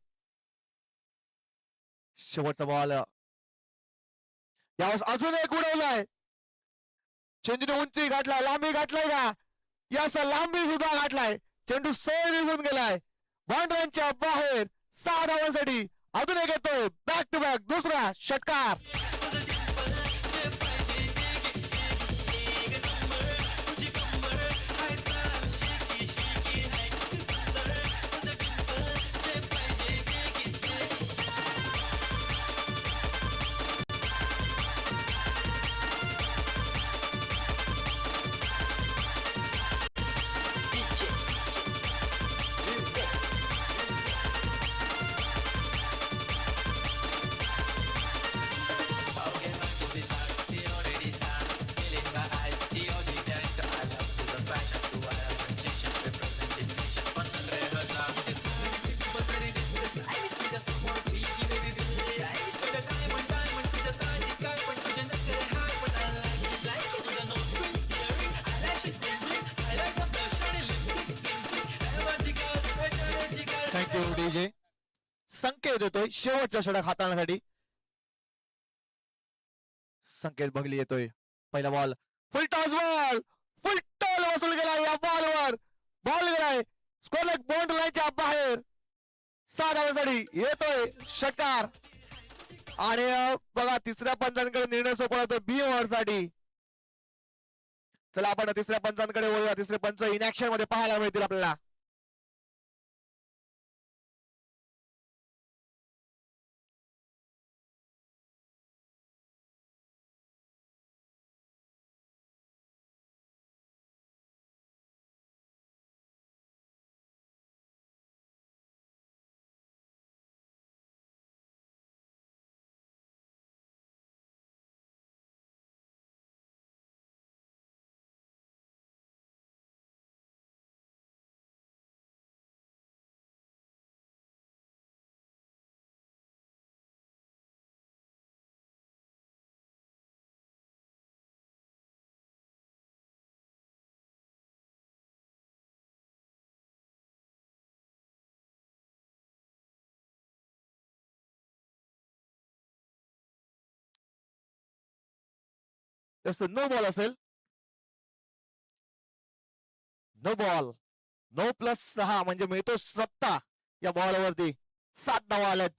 शेवटचा बॉल यावेळेस अजून एक उडवलाय. चेंडूने उंची गाठलाय. लांबी गाठलाय का? यास लांबी सुद्धा गाठलाय. चेंडू सरळ निघून गेलाय बाउंड्रीच्या बाहेर. 6 धावांसाठी अजून एक येतोय बॅक टू बॅक दुसरा षटकार. डीजे. संकेत देतोय शेवटचा षटक हाताळण्यासाठी. संकेत बघली येतोय. पहिला ball full toss ball, full toll वसूल केला या बॉलवर. बॉल गेलाय स्कोर लाईन बॉन्ड लाईनच्या बाहेर. 6 धावांसाठी येतोय षटकार. आणि बघा तिसऱ्या पंचांकडे निर्णय सोपवतो बी ओव्हर साठी. चला आपण तिसऱ्या पंचांकडे वळूया. तिसरे पंच इन ऍक्शन मध्ये पाहायला मिळतील आपल्याला. तसं नो बॉल असेल. No ball. 9+6 म्हणजे मिळतो 7 या बॉलवरती. 7 धावा आल्यात.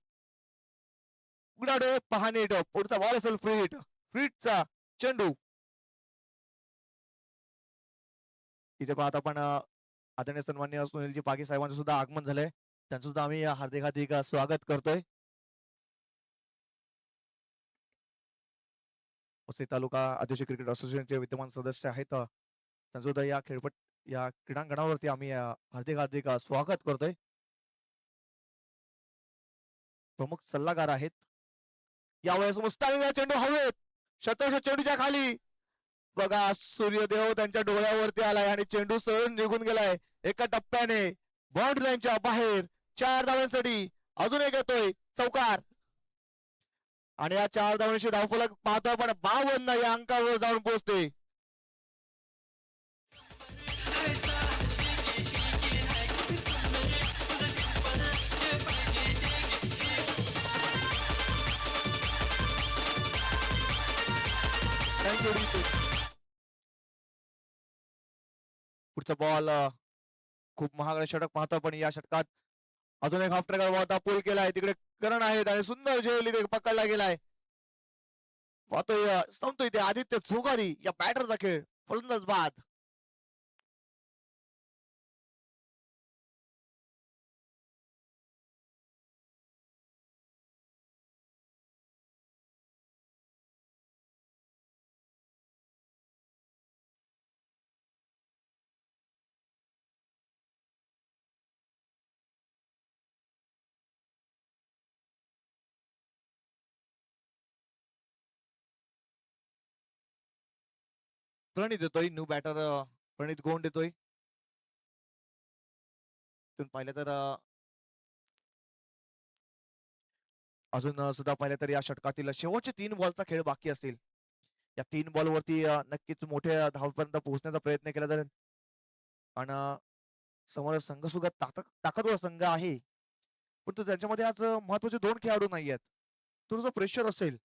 गुडाडे पहा नीट. पुढचा बॉल असेल फ्री हिट. फ्रीटचा चेंडू. इथे पाहत आपण आदरणीय सन्माननीय सुनीलजी पागी साहेबांचं सुद्धा आगमन झालंय. त्यांचं सुद्धा आम्ही हार्दिक हार्दिक स्वागत करतोय. वसई तालुका अध्यक्ष क्रिकेट असोसिएशनचे विद्यमान सदस्य आहेत. त्यांचं सुद्धा या या क्रीडांगणावरती आम्ही हार्दिक हार्दिक स्वागत करतोय. प्रमुख सल्लागार आहेत. यावेळेस मुस्तांगला चेंडू हवेत. शतश चेंडूच्या खाली. बघा सूर्यदेव त्यांच्या डोळ्यावरती आलाय आणि चेंडू सरळ निघून गेलाय एका टप्प्याने. बाउंड्री लाईनच्या बाहेर. 4 धावांसाठी अजून एक येतोय चौकार. आणि या 4 धावांची धावफलक पाहतो आपण 52 या अंकावर जाऊन पोहोचते. पुढचा बॉल खूप महागडे षटक पाहतो पण या षटकात अजून एक हाफ ट्रॅकर होता. पूल केलाय तिकडे करण आहेत आणि सुंदर झेल इथे पकडला गेलाय. पाहतोय संपतो इथे आदित्य चौगारी या बॅटरचा खेळ. फलंदाज बाद. प्रणित येतोय न्यू बॅटर. प्रणित गोंड येतोय. पाहिलं तर अजून सुद्धा पाहिलं तर या षटकातील शेवटचे 3 बॉलचा खेळ बाकी असतील. या 3 बॉल वरती नक्कीच मोठ्या धावपर्यंत पोहोचण्याचा प्रयत्न केला जाईल. आणि समोर संघ सुद्धा ताकदवर संघ आहे. पण त्यांच्यामध्ये आज महत्वाचे 2 खेळाडू नाही आहेत. थोडंसं प्रेशर असेल.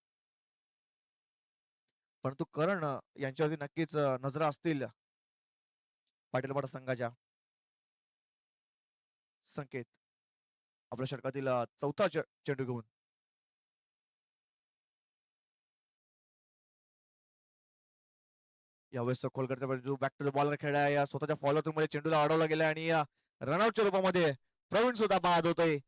परंतु करण यांच्यावरती नक्कीच नजरा असतील पाटीलवाडा संघाच्या. संकेत आपल्या षटकातील चौथा चेंडू घेऊन. यावेळेस खोलकडचा जो बॅक टू द बॉलर खेळला या स्वतःच्या फॉलो मध्ये चेंडूला अडवला गेला आणि रनआउटच्या रूपामध्ये प्रवीण सुद्धा बाद होतोय.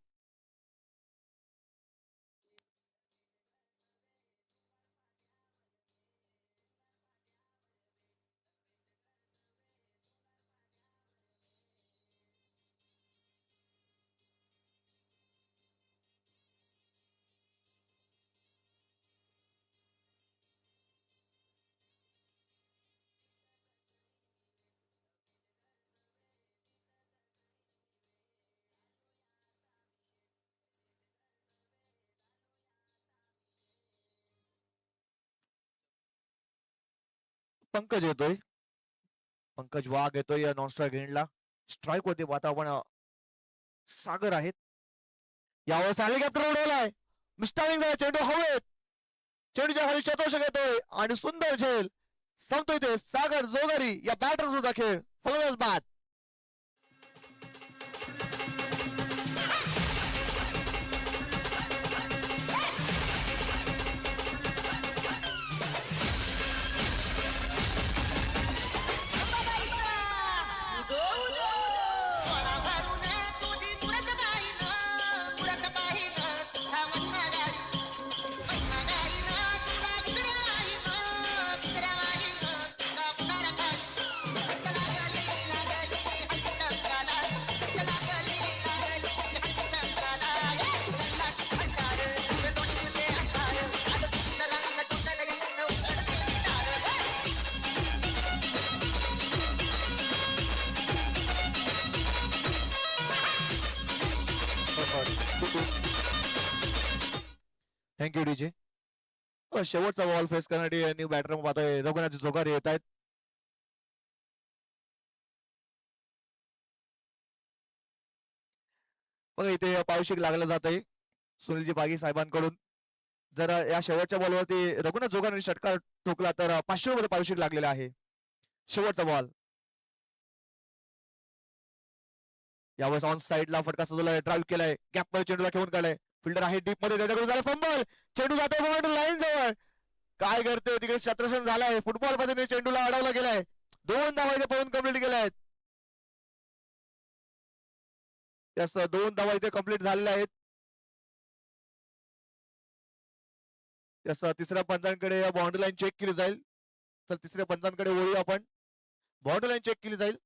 पंकज येतोय. पंकज वाघ येतोय नॉन स्ट्राईक घेणला. स्ट्राईक होते वातावरण सागर आहेत. यावेळेस हेलिकॉप्टर उडवलाय. मिस्टारिंग चेंडू हवेत. चेंडूच्या खाली शतोषक येतोय आणि सुंदर झेल संपतोय ते सागर जोगारी या बॅटर सुद्धा खेळ फलंदाज बाद. Thank you DJ. शेवटचा बॉल फेस करणारी न्यू बॅटर पाहतोय रघुनाथ जोगारी येत आहेत. बघा इथे पावशिक लागलं जात आहे सुनीलजी बागी साहेबांकडून. जर या शेवटच्या बॉलवरती रघुनाथ जोगारी षटकार ठोकला तर 500 रुपये पावशिक लागलेला आहे. शेवटचा बॉल यावेळेस ऑन साइडला फटका सजवलाय, ड्राईव्ह केलाय, गॅप मध्ये चेंडूला घेऊन काढलाय, फिल्डर आहे डीप मध्ये, त्याच्याकडून झाला फंबल, चेंडू जातोय लाईन जवळ, काय करते तिकडे शत्रक्षण झालाय, फुटबॉल मध्ये चेंडूला अडवला गेलाय, 2 धावा इथे पळून कंप्लीट केल्या जास्त 2 धावा इथे कंप्लीट झालेल्या आहेत. तिसऱ्या पंचांकडे बाउंड्री लाईन चेक केली जाईल. तर तिसऱ्या पंचांकडे वळू आपण. बाउंड्री लाईन चेक केली जाईल.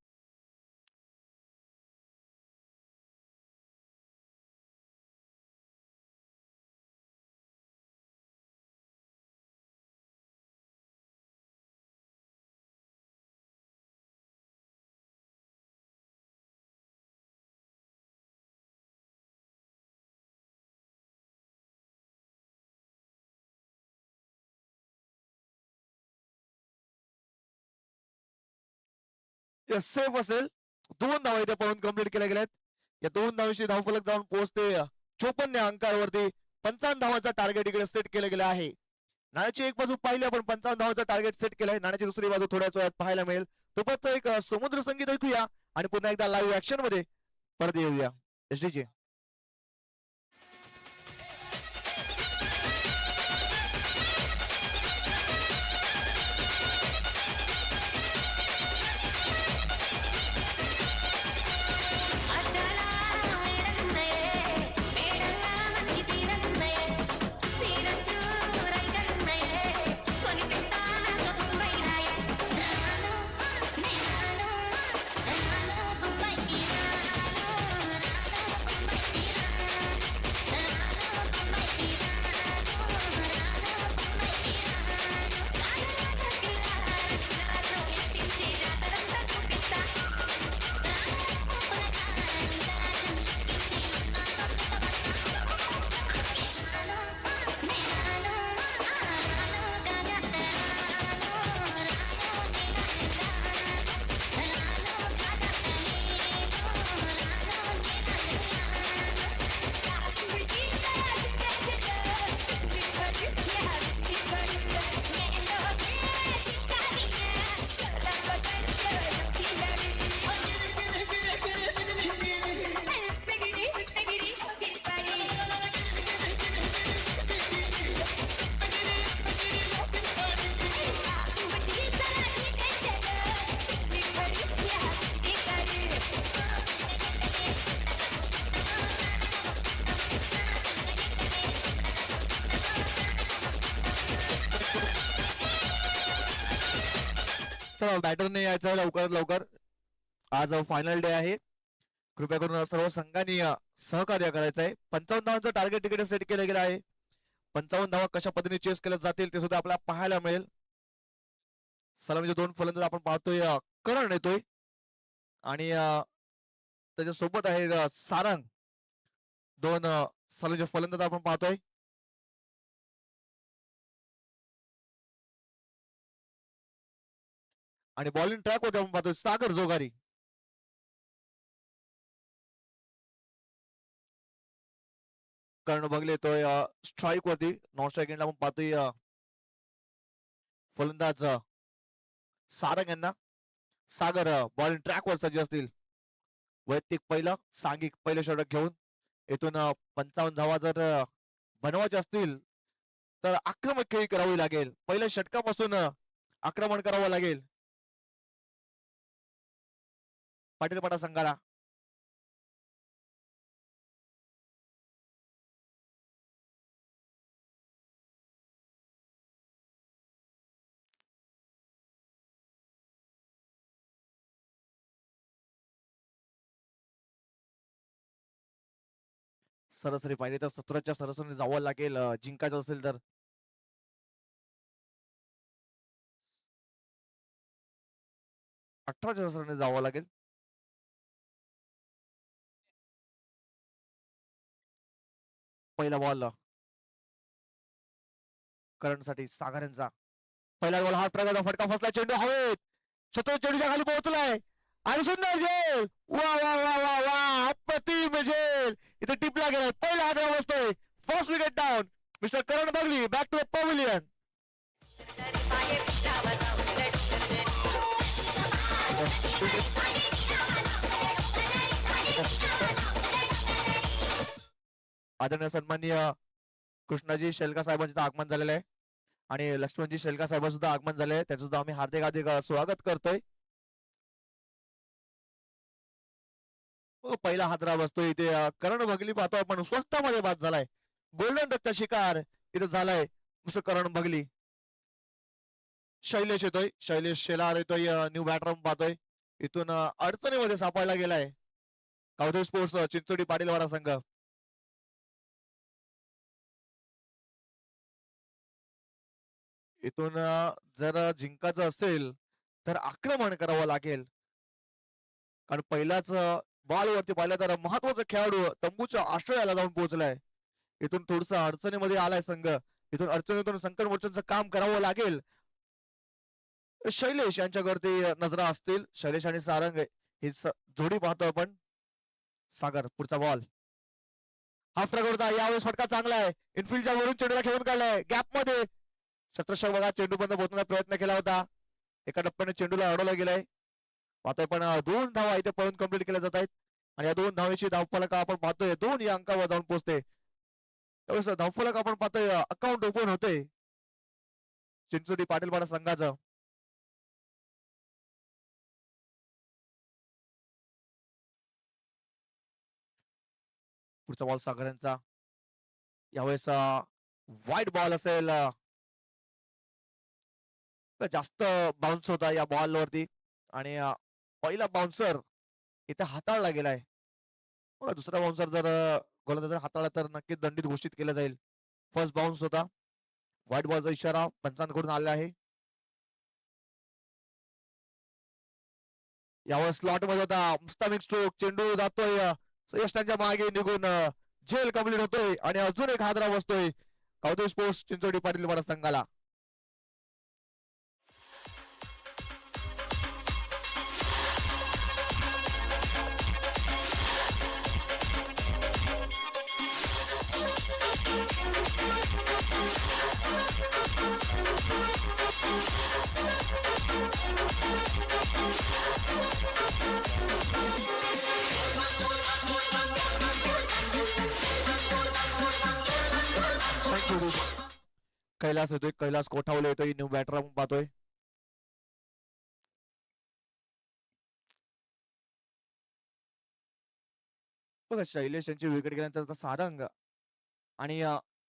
सेफ असेल. 2 धावा इथे पळून कंप्लीट केल्या गेल्यात. या 2 धावांशी धावफलक जाऊन पोहोचते 54 अंकावरती. 55 धावांचा टार्गेट इकडे सेट केलं गेलं आहे. नाण्याची एक बाजू पाहिली आपण, 55 धावांचा टार्गेट सेट केलाय. नाण्याची दुसरी बाजू थोड्याच वेळात पाहायला मिळेल. तोपर्यंत एक समुद्र संगीत ऐकूया आणि पुन्हा एकदा लाईव्ह ऍक्शन मध्ये परत येऊया. एसडीजी चला बॅटरने यायचं लवकर लवकर. आज फायनल डे आहे. कृपया करून सर्व संघांनी सहकार्य करायचं आहे. 55 धावांचं टार्गेट तिकडे सेट केलं गेलं आहे. 55 धावा कशा पद्धतीने चेस केल्या जातील ते सुद्धा आपल्याला पाहायला मिळेल. सलामीचे 2 फलंदाज आपण पाहतोय. करण येतोय आणि त्याच्या सोबत आहे सारंग. 2 सलामीचे फलंदाज आपण पाहतोय. आणि बॉलिंग ट्रॅक होते आपण पाहतोय सागर जोगारी. कर्ण बघले तो स्ट्राईक वरती. नॉन स्ट्राईक एंडला आपण पाहतोय फलंदाज सारंग यांना. सागर बॉलिंग ट्रॅकवर सज्ज असतील. वैयक्तिक सांघिक पहिलं षटक घेऊन इथून 55 धावा जर बनवायच्या असतील तर आक्रमक खेळी करावी लागेल. पहिल्या षटकापासून आक्रमण करावं लागेल पाटील पाडा संघाला. सरासरी पाहिजे तर 17च्या सरासरीने जावं लागेल जिंकायचं असेल तर. 18च्या सरासरीने जावं लागेल. पहिला बॉल करंटसाठी सागर यांचा. पहिला बॉल हात प्रकारचा फटका फसला. चेंडू हवेत. छत्र चेंडूच्या खाली पोहोचलाय आणि सुंदर झेल. वा वा वा वा वा अप्रतिम झेल. इथे टिपला गेलाय. पहिला हात बसतोय. First wicket down. मिस्टर करण बगली बॅक टू द पॅव्हिलियन. आदरणीय सन्माननीय कृष्णाजी शेलका साहेबांचं आगमन झालेलं आहे आणि लक्ष्मणजी शेलका साहेबांचं सुद्धा आगमन झालंय. त्याचं सुद्धा आम्ही हार्दिक हार्दिक स्वागत करतोय. पहिला हादरा बसतोय इथे. करण बगली पाहतो आपण स्वस्तामध्ये बाद झालाय. गोल्डन डकचा शिकार इथे झालाय मिस्टर करण बगली. शैलेश येतोय. शैलेश शेलार येतोय. न्यू बॅटर पाहतोय. इथून अडचणीमध्ये सापडला गेलाय कावधे स्पोर्ट्स चिंचोडी पाटीलवाडा संघ. इथून जर जिंकायचं असेल तर आक्रमण करावं लागेल. कारण पहिल्याच बॉल वरती पाहिलं तर महत्वाचा खेळाडू तंबूच्या आश्रयाला जाऊन पोहोचलाय. इथून थोडस अडचणीमध्ये आलाय संघ. इथून अडचणीतून संकट मोर्चांचं काम करावं लागेल. शैलेश यांच्यावरती नजरा असतील. शैलेश आणि सारंग ही जोडी पाहतो आपण. सागर पुढचा बॉल हाफ ट्रॅकवरचा. यावेळेस फटका चांगला आहे. इनफिल्डच्या वरून चेंडूला खेळून काढलाय गॅप मध्ये. शत्रक्षक बघा चेंडू बंद पोहोचण्याचा प्रयत्न केला होता. एका टप्प्याने चेंडूला अडवला गेलाय. पाहतोय पण 2 धावा इथे पळून कंप्लीट केल्या जात आहेत आणि या 2 धावेची धावफलक आपण पाहतोय 2 या अंकावर जाऊन पोहोचते. त्यावेळेस धावफलक आपण पाहतोय अकाउंट ओपन होते चिंचोडी पाटीलपाडा संघाचं. पुढचा बॉल सागर यांचा. यावेळेस वाईट बॉल असेल. जास्त बाउन्स होता या बॉल वरती आणि पहिला बाउन्सर इथे हाताळला गेलाय. दुसरा बाउन्सर जर गोलंदाज हाताळला तर नक्कीच दंडित घोषित केला जाईल. फर्स्ट बाउन्स होता. व्हाईट बॉलचा इशारा पंचांकडून आला आहे. यावर स्लॉट मध्ये होता मुस्तामिक स्ट्रोक. चेंडू जातोय यष्टांच्या मागे निघून झेल कंप्लीट होतोय आणि अजून एक हादरा बसतोय कावधे स्पोर्ट्स चिंचोडी पाटीलवाडा संघाला. कैलास येतोय. कैलास कोठावले येतोय. न्यू बॅटर पाहतोय. बघा शैलेश यांची विकेट गेल्यानंतर सारंग आणि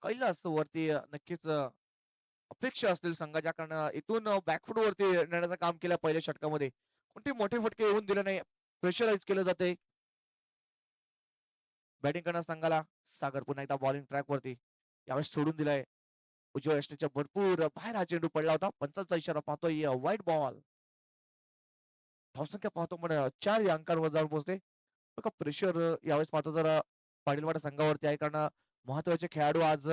कैलास वरती नक्कीच अपेक्षा असतील संघाच्या. कारण इथून बॅकफुट वरती नेण्याचं काम केलं पहिल्या षटकामध्ये. कोणते मोठे फटके येऊन दिले नाही. प्रेशराईज केलं जाते बॅटिंग करणार संघाला. सागर पुन्हा एकदा बॉलिंग ट्रॅक वरती. यावेळेस सोडून दिलाय उजव्या यष्टीच्या भरपूर बाहेर हा चेंडू पडला होता. पंचांचा इशारा पाहतोय व्हाईट बॉल. धावसंख्या पाहतो म्हणजे 4 या अंकांवर जाऊन पोहोचते. बघा प्रेशर यावेळेस पाहतो जर पाटीलवाडा संघावरती आहे. कारण महत्वाचे खेळाडू आज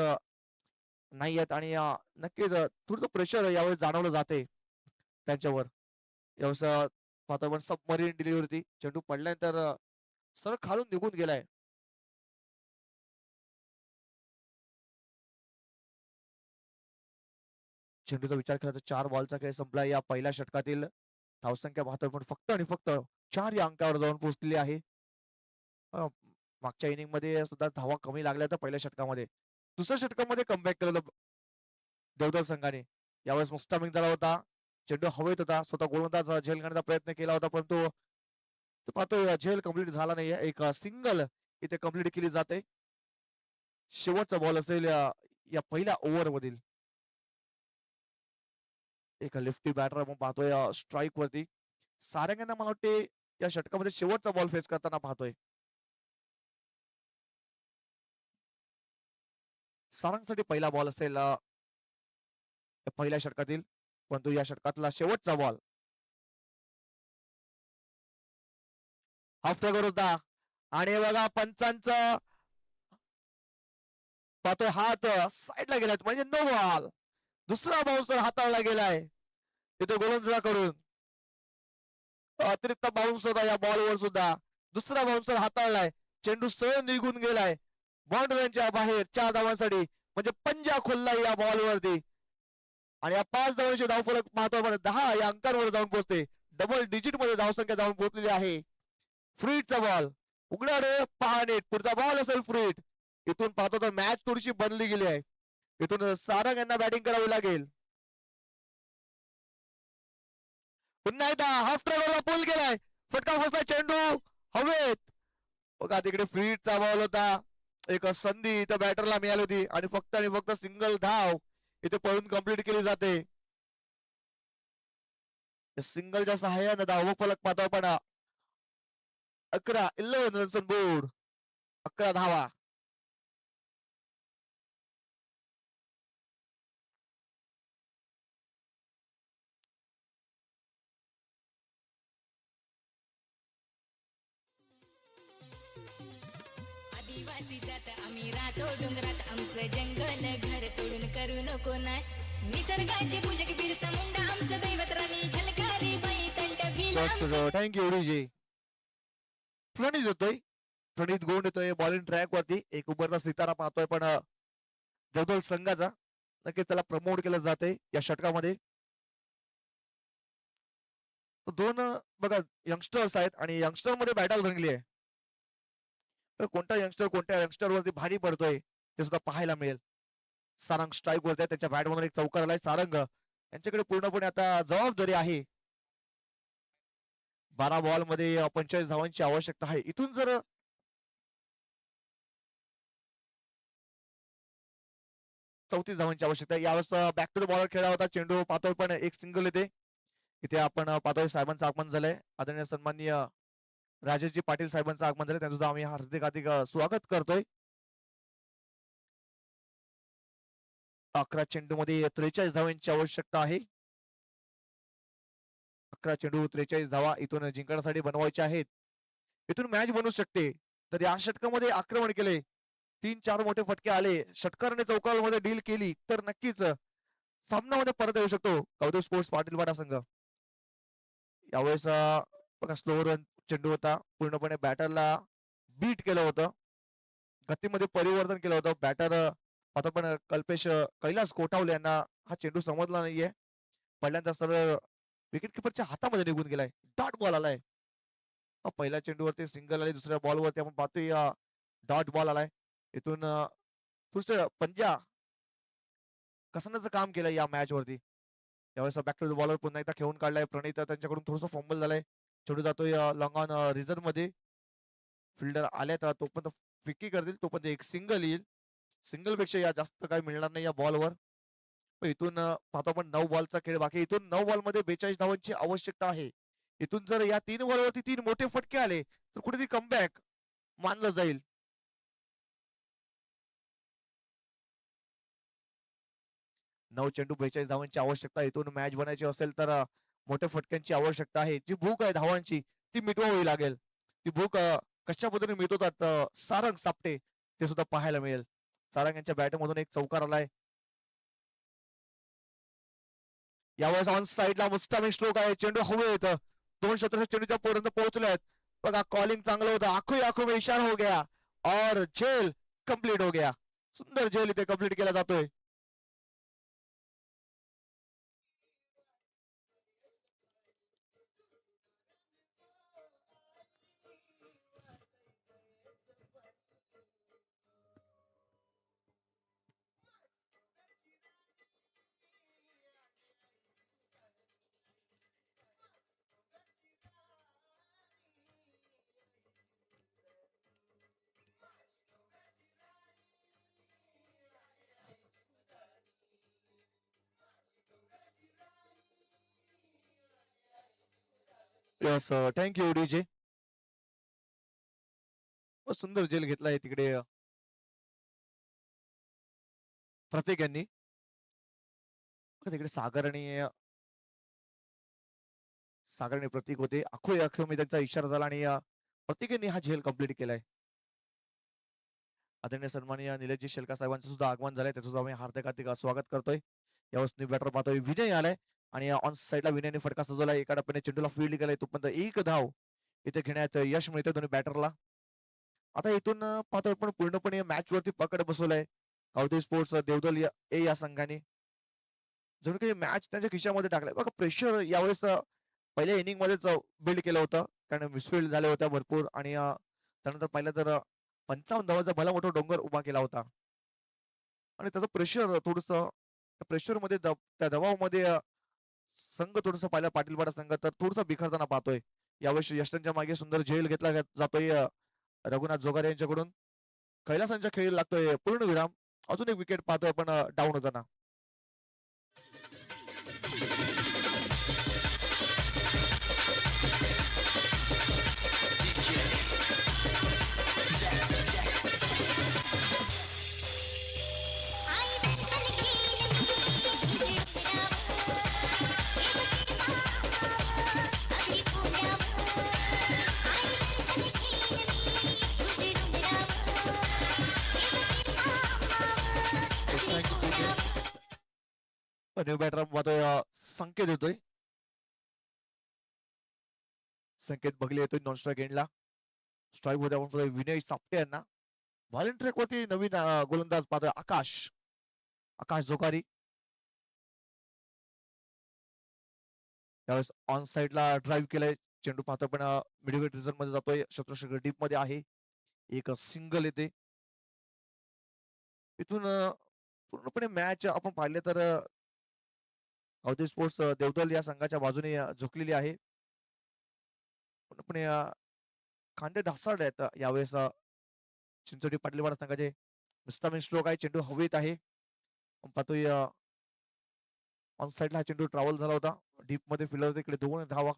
नाही आहेत आणि नक्कीच थोडस प्रेशर यावेळेस जाणवलं जाते त्यांच्यावर. यावेळेस पाहतो आपण सबमरीन डिलिव्हरी. चेंडू पडल्यानंतर सरळ खालून निघून गेलाय. चेंडूचा विचार केला तर 4 बॉलचा खेळ संपला. या पहिल्या षटकातील धावसंख्या पाहतोय पण फक्त आणि फक्त 4 या अंकावर जाऊन पोहोचलेली आहे. मागच्या इनिंग मध्ये सुद्धा धावा कमी लागल्या होत्या पहिल्या षटकामध्ये. दुसऱ्या षटकामध्ये कमबॅक केलं देवदर संघाने. यावेळेस मुस्तामिंग झाला होता. चेंडू हवेत होता. स्वतः गोलंदाज झेल करण्याचा प्रयत्न केला होता परंतु तो पाहतोय झेल कंप्लीट झाला नाहीये. एक सिंगल इथे कंप्लीट केली जाते. शेवटचा बॉल असेल या पहिल्या ओव्हर मधील. एक लिफ्टी बॅटर आपण पाहतोय स्ट्राईक वरती. सारंगांना मला वाटते या षटकामध्ये शेवटचा बॉल फेस करताना पाहतोय. सारंगसाठी पहिला बॉल असेल पहिल्या षटकातील परंतु या षटकातला शेवटचा बॉल. हाफ ट्रॅकर होता आणि बघा पंचांचं पाहतोय हात साईडला गेलाय म्हणजे नो बॉल. दुसरा बाउन्सर हाताळला गेलाय तिथे गोलंदाजाकडून. अतिरिक्त बाउन्स होता या बॉलवर सुद्धा. दुसरा बाउन्सर हाताळलाय. चेंडू सहज निघून गेलाय बाउंड्रीच्या बाहेर 4 धावांसाठी म्हणजे पंजा खोललाय या बॉलवरती. आणि या 5 धावांची धावफलक पाहतो आपण 10 या अंकांवर जाऊन पोहोचते. डबल डिजिट मध्ये धावसंख्या जाऊन पोहोचलेली आहे. फ्रीटचा बॉल उघडा रे पहा नीट. पुढचा बॉल असेल फ्रीट. इथून पाहतो तर मॅच थोडीशी बनली गेली आहे. इथून सारंग यांना बॅटिंग करावी लागेल. पुन्हा एकदा हाफ ट्रॅव्हलला पूल गेलाय. फटका फसला चेंडू हवेत. बघा तिकडे फ्रीटचा बॉल होता. एक संधी इथं बॅटरला मिळाली होती आणि फक्त सिंगल धाव इथे पळून कंप्लीट केली जाते. सिंगलच्या सहाय्याने धाव फलक पाहतो आपण 11 रन्स ऑन बोर्ड. 11 धावा. आदिवासी जात आम्ही राहतो डोंगरात आमचं जंगल घर तोडून करू नको नाश. निसर्गाचे पूजक बिरसा मुंडा आमचं दैवत राणी झलकारी बाई तंट भिला. Thank you DJ. प्रणित होतोय. प्रणित गोंड येतोय बॉलिंग ट्रॅक वरती. एक उभरता सितारा पाहतोय पण देवदल संघाचा नक्कीच त्याला प्रमोट केलं जाते या षटकामध्ये. दोन बघा यंगस्टर्स आहेत आणि यंगस्टर मध्ये बॅटल रंगली आहे. तर कोणत्या यंगस्टर वरती भारी पडतोय ते सुद्धा पाहायला मिळेल. सारंग स्ट्राईक वरती आहे. त्याच्या बॅट मधून एक चौकार आलाय. सारंग यांच्याकडे पूर्णपणे आता जबाबदारी आहे. 12 बॉल मध्ये 45 धावांची आवश्यकता आहे. इथून जर 34 धावांची आवश्यकता आहे. यावेळेस बॅक टू द बॉलर खेळला होता चेंडू पाहतोय पण एक सिंगल येते. इथे आपण पाहतोय साहेबांचं आगमन झालंय. आदरणीय सन्माननीय राजेशजी पाटील साहेबांचं आगमन झालंय. त्यांचं आम्ही हार्दिक स्वागत करतोय. 11 चेंडू मध्ये 43 धावांची आवश्यकता आहे. 11 चेंडू 43 धावा इथून जिंकण्यासाठी बनवायचे आहेत. इथून मॅच बनवू शकते. तर या षटकामध्ये आक्रमण केले. 3-4 मोठे फटके आले. षटकाराने चौकामध्ये डील केली तर नक्कीच सामन्यामध्ये परत येऊ शकतो कौतुक स्पोर्ट्स पाटीलवाडा संघ. यावेळेस बघा स्लो रन चेंडू होता. पूर्णपणे बॅटरला बीट केलं होतं. गतीमध्ये परिवर्तन केलं होतं. बॅटर आता पण कैलास कोठावले यांना हा चेंडू समजला नाहीये. पहिल्यांदा सरळ विकेट किपरच्या हातामध्ये निघून गेलाय. डॉट बॉल आलाय. पहिल्या चेंडूवरती सिंगल आली. दुसऱ्या बॉलवरती आपण पाहतोय डॉट बॉल आलाय. इथून दुसरं पंजा कसण्याचं काम केलंय या मॅच वरती. यावेळेस बॅक टू द बॉलर पुन्हा एकदा खेळून काढलाय प्रणित. त्यांच्याकडून थोडंसं फंबल झालंय. चेंडू जातोय लॉंग ऑन रिझर्व मध्ये. फिल्डर आल्यात तोपर्यंत फिक्की करतील. तोपर्यंत एक सिंगल येईल. सिंगल पेक्षा या जास्त काही मिळणार नाही या बॉलवर. इथून पाहतो आपण 9 बॉलचा खेळ बाकी. इथून 9 बॉल मध्ये 42 धावांची आवश्यकता आहे. इथून जर या 3 बॉलवरती 3 मोठे फटके आले तर कुठेतरी कमबॅक मानलं जाईल. नऊ चेंडू 42 धावांची आवश्यकता. इथून मॅच बनायची असेल तर मोठ्या फटक्यांची आवश्यकता आहे. जी भूक आहे धावांची ती मिटवावी लागेल. ती भूक कशा पद्धतीने मिटवतात सारंग सापटे ते सुद्धा पाहायला मिळेल. सारंग यांच्या बॅटमधून एक चौकार आलाय. यावेळेस ऑन साइडला मुस्तामिंग स्ट्रोक आहे. चेंडू हवे येतं. 2 शतक चेंडूच्या पर्यंत पोहोचलेत. बघा कॉलिंग चांगलं होतं. आखो में इशारा हो गया और झेल कंप्लीट हो गया. सुंदर झेल इथे कंप्लीट केला जातोय. Yes thank you DJ. सुंदर जेल घेतलाय तिकडे प्रत्येक यांनी. बघा तिकडे सागर आणि प्रतीक होते. अखो मी त्यांचा इशारा झाला आणि प्रत्येकाने हा झेल कंप्लीट केलाय. आदरणीय सन्माननीय निलेशजी शेलका साहेबांचं सुद्धा आगमन झालंय. त्याचं सुद्धा आम्ही हार्दिक स्वागत करतोय. यावेळेस बॅटर पाहतोय विनय आलाय आणि ऑन साईडला विनयने फटका सजवलाय. एका टप्प्याने चेंडूला फील्ड केलाय. तोपर्यंत एक धाव इथे घेण्यात यश मिळतं दोन्ही बॅटरला. आता इथून पाहतोय पण पूर्णपणे मॅच वरती पकड बसवलाय गावदेवी स्पोर्ट्स देवदल या संघाने. जणू काही मॅच त्यांच्या खिशामध्ये टाकलाय. बघा प्रेशर यावेळेस पहिल्या इनिंग मध्येच बिल्ड केलं होतं, कारण मिसफिल्ड झाल्या होत्या भरपूर आणि त्यानंतर पाहिलं तर 55 धावाचा भला मोठा डोंगर उभा केला होता आणि त्याचं प्रेशर थोडस प्रेशर मध्ये त्या दबावामध्ये संघ थोडस पाहिलं पाटीलपाडा संघ तर थोडसा बिखरताना पाहतोय. यावेळेस यष्टांच्या मागे सुंदर झेल घेतला जातोय रघुनाथ जोगारे यांच्याकडून. कैलासांच्या खेळी लागतोय पूर्ण विराम. अजून एक विकेट पाहतोय आपण डाऊन होताना. न्यू बॅटर पाहतोय संकेत येतोय. संकेत बघले येतोय नॉन स्ट्राईक एंडला. स्ट्राईक मध्ये आपण पाहतोय विनय सापटे यांना. व्हॉलिंट ट्रॅक वरती नवीन गोलंदाज पाहतोय आकाश जोकारी. त्यावेळेस ऑन साइडला ड्राईव्ह केलाय. चेंडू पाहतोय पण मिडविकेट रिझन मध्ये जातोय. शत्रुशेखर डीप मध्ये आहे. एक सिंगल येते. इथून पूर्णपणे मॅच आपण पाहिले तर गावदेवी स्पोर्ट्स देवदल या संघाच्या बाजूने झुकलेली आहे. पूर्णपणे खांदे ढासळले आहेत यावेळेस चिंचोटी पाटीलवाडा संघाचे. मिस्टामिन स्ट्रोक आहे. चेंडू हवेत आहे. पाहतोय ऑन साइडला हा चेंडू ट्रॅव्हल झाला होता. डीप मध्ये फिल्डर तिकडे 2 धावा.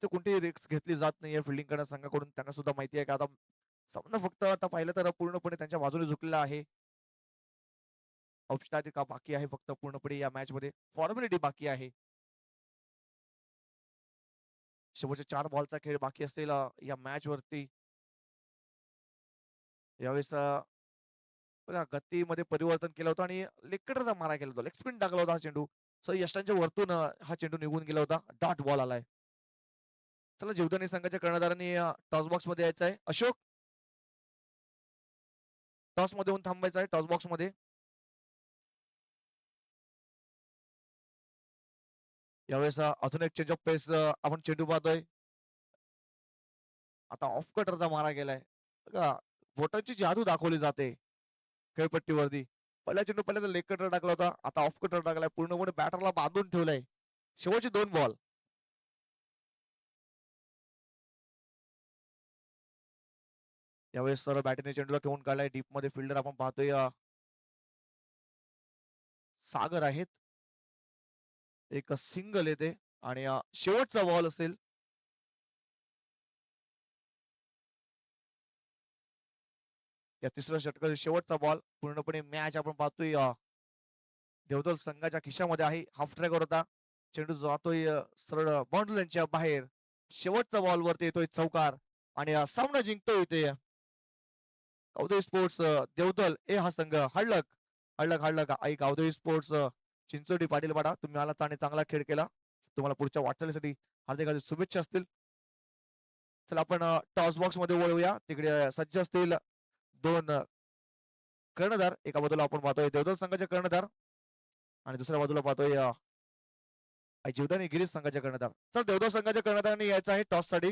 तर कोणतीही रिस्क घेतली जात नाहीये फिल्डिंग करण्या संघाकडून. त्यांना सुद्धा माहिती आहे की आता सामना फक्त आता पाहिलं तर पूर्णपणे त्यांच्या बाजूने झुकलेला आहे. औपचारिकता बाकी आहे फक्त पूर्णपणे या मॅच मध्ये. फॉर्मॅलिटी बाकी आहे. शेवटच्या 4 बॉलचा खेळ बाकी असलेला या मॅच वरती यावेळेस बघा गतीमध्ये परिवर्तन केलं होतं आणि लेग मारा केला होता. लेग स्पिन टाकला होता हा चेंडू. यष्टांच्या वरतून हा चेंडू निघून गेला होता. डॉट बॉल आलाय. चला जीवदानी संघाच्या कर्णधारांनी टॉस बॉक्स मध्ये यायचं आहे. अशोक टॉस मध्ये येऊन थांबायचं आहे. टॉस बॉक्स मध्ये यावेळेस अजून एक चेंज ऑफ पेस आपण चेंडू पाहतोय. आता ऑफ कटरचा मारा गेलाय. बघा बोटांची जादू दाखवली जाते खेळपट्टीवरती. पहिला चेंडू पहिल्यांदा लेग कटर टाकला होता. आता ऑफ कटर टाकलाय. पूर्णपणे बॅटरला बांधून ठेवलाय. शेवटचे 2 बॉल. यावेळेस सर बॅटीने चेंडूला घेऊन काढलाय. डीप मध्ये फिल्डर आपण पाहतोय सागर आहेत. एक सिंगल येते आणि शेवटचा बॉल असेल. या तिसऱ्या षटकाचा शेवटचा बॉल. पूर्णपणे मॅच आपण पाहतोय देवदल संघाच्या खिशामध्ये आहे. हाफ ट्रॅकवर होता. चेंडू जातोय सरळ बाउंड्रीच्या बाहेर. शेवटचा बॉल वरती येतोय चौकार आणि सामना जिंकतोय इथे गावदेवी स्पोर्ट्स देवदल हा संघ. हडलक आई गावदेवी स्पोर्ट्स चिंचोटी पाटीलवाडा. तुम्ही आलात आणि चांगला खेळ केला. तुम्हाला पुढच्या वाटचालीसाठी हार्दिक शुभेच्छा असतील. चला आपण टॉस बॉक्स मध्ये वळूया. तिकडे सज्ज असतील 2 कर्णधार. एका बाजूला आपण पाहतोय देवदल संघाचे कर्णधार आणि दुसऱ्या बाजूला पाहतोय जीवदानी गिरीश संघाचे कर्णधार. चल देवदल संघाच्या कर्णधारांनी यायचं आहे टॉस साठी.